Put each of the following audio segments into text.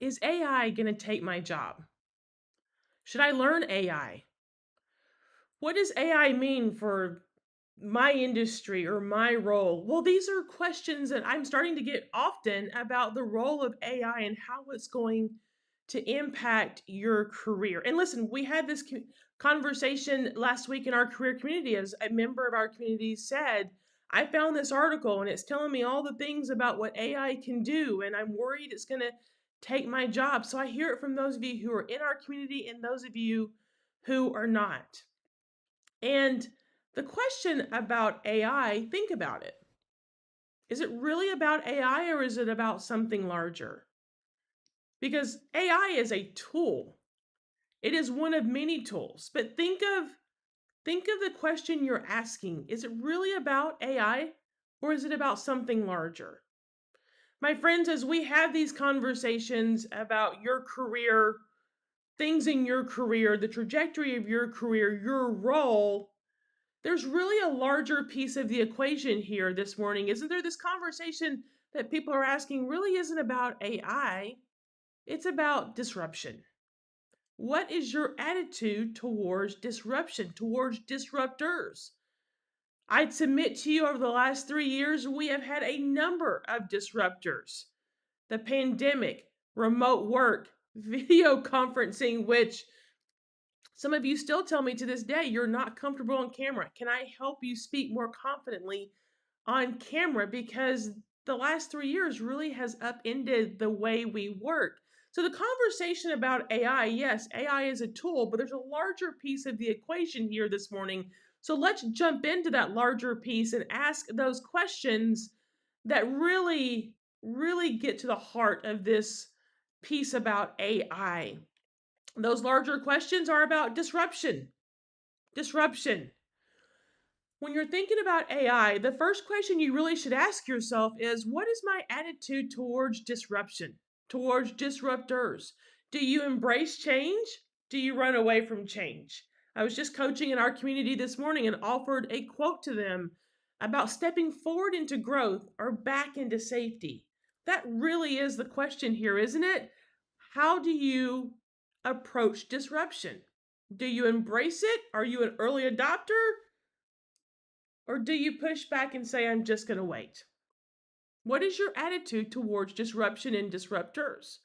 is AI going to take my job? Should I learn AI? What does AI mean for my industry or my role? Well, these are questions that I'm starting to get often about the role of AI and how it's going to impact your career. And listen, we had this conversation last week in our career community. As a member of our community said, I found this article and it's telling me all the things about what AI can do, and I'm worried it's going to take my job. So I hear it from those of you who are in our community and those of you who are not. And the question about AI, think about it. Is it really about AI or is it about something larger? Because AI is a tool. It is one of many tools. But think of the question you're asking. Is it really about AI or is it about something larger? My friends, as we have these conversations about your career, things in your career, the trajectory of your career, your role, there's really a larger piece of the equation here this morning. Isn't there? This conversation that people are asking really isn't about AI, it's about disruption. What is your attitude towards disruption, towards disruptors? I'd submit to you over the last 3 years, we have had a number of disruptors. The pandemic, remote work, video conferencing, which some of you still tell me to this day you're not comfortable on camera. Can I help you speak more confidently on camera? Because the last 3 years really has upended the way we work. So the conversation about AI, yes, AI is a tool, but there's a larger piece of the equation here this morning. So let's jump into that larger piece and ask those questions that really get to the heart of this piece about AI. Those larger questions are about disruption. Disruption. When you're thinking about AI, the first question you really should ask yourself is, what is my attitude towards disruption, towards disruptors? Do you embrace change? Do you run away from change? I was just coaching in our community this morning and offered a quote to them about stepping forward into growth or back into safety. That really is the question here, isn't it? How do you approach disruption? Do you embrace it? Are you an early adopter? Or do you push back and say, I'm just going to wait? What is your attitude towards disruption and disruptors?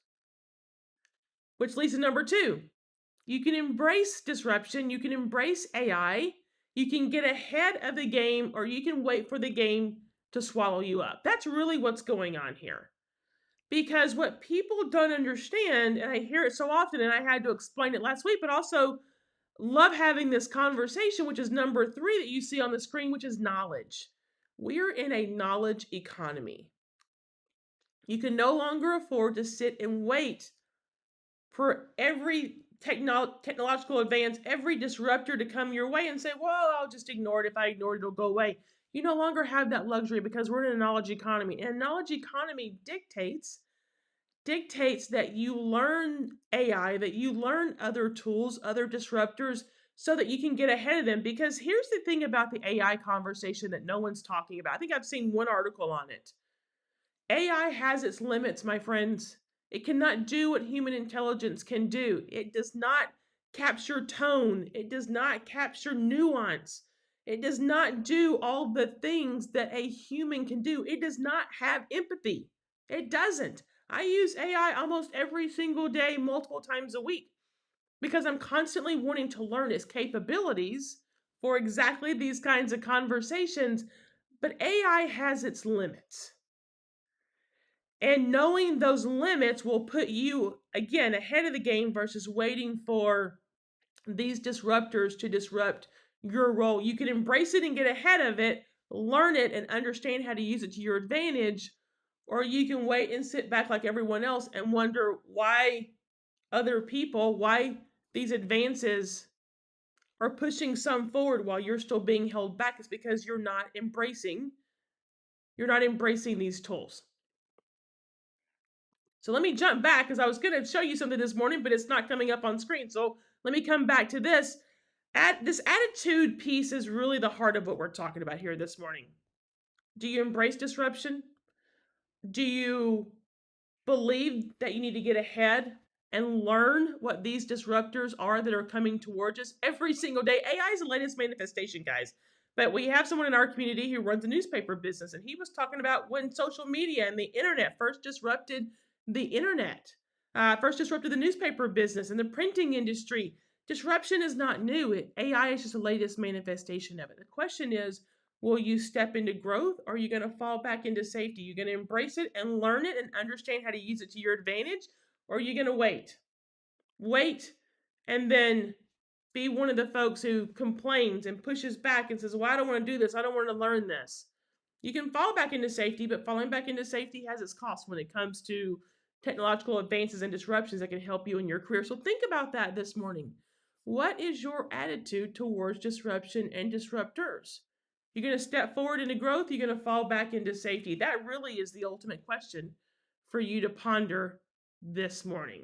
Which leads to number two. You can embrace disruption, you can embrace AI, you can get ahead of the game, or you can wait for the game to swallow you up. That's really what's going on here. Because what people don't understand, and I hear it so often, and I had to explain it last week, but also love having this conversation, which is number three that you see on the screen, which is knowledge. We're in a knowledge economy. You can no longer afford to sit and wait for every technological advance, every disruptor to come your way and say, well, I'll just ignore it. If I ignore it, it'll go away. You no longer have that luxury because we're in a knowledge economy. And a knowledge economy dictates that you learn AI, that you learn other tools, other disruptors, so that you can get ahead of them. Because here's the thing about the AI conversation that no one's talking about. I think I've seen one article on it. AI has its limits, my friends. It cannot do what human intelligence can do. It does not capture tone. It does not capture nuance. It does not do all the things that a human can do. It does not have empathy. It doesn't. I use AI almost every single day, multiple times a week, because I'm constantly wanting to learn its capabilities for exactly these kinds of conversations. But AI has its limits. And knowing those limits will put you, again, ahead of the game versus waiting for these disruptors to disrupt your role. You can embrace it and get ahead of it, learn it, and understand how to use it to your advantage. Or you can wait and sit back like everyone else and wonder why why these advances are pushing some forward while you're still being held back. It's because you're not embracing these tools. So let me jump back because I was going to show you something this morning, but it's not coming up on screen. So let me come back to this. This attitude piece is really the heart of what we're talking about here this morning. Do you embrace disruption? Do you believe that you need to get ahead and learn what these disruptors are that are coming towards us every single day. AI is the latest manifestation, guys. But we have someone in our community who runs a newspaper business, and he was talking about when social media and the internet first disrupted the internet, first disrupted the newspaper business and the printing industry. Disruption is not new. AI is just the latest manifestation of it. The question is, will you step into growth or are you going to fall back into safety? You're going to embrace it and learn it and understand how to use it to your advantage, or are you going to wait? Wait and then be one of the folks who complains and pushes back and says, well, I don't want to do this. I don't want to learn this. You can fall back into safety, but falling back into safety has its cost when it comes to technological advances and disruptions that can help you in your career. So think about that this morning. What is your attitude towards disruption and disruptors? You're going to step forward into growth, you're going to fall back into safety. That really is the ultimate question for you to ponder this morning.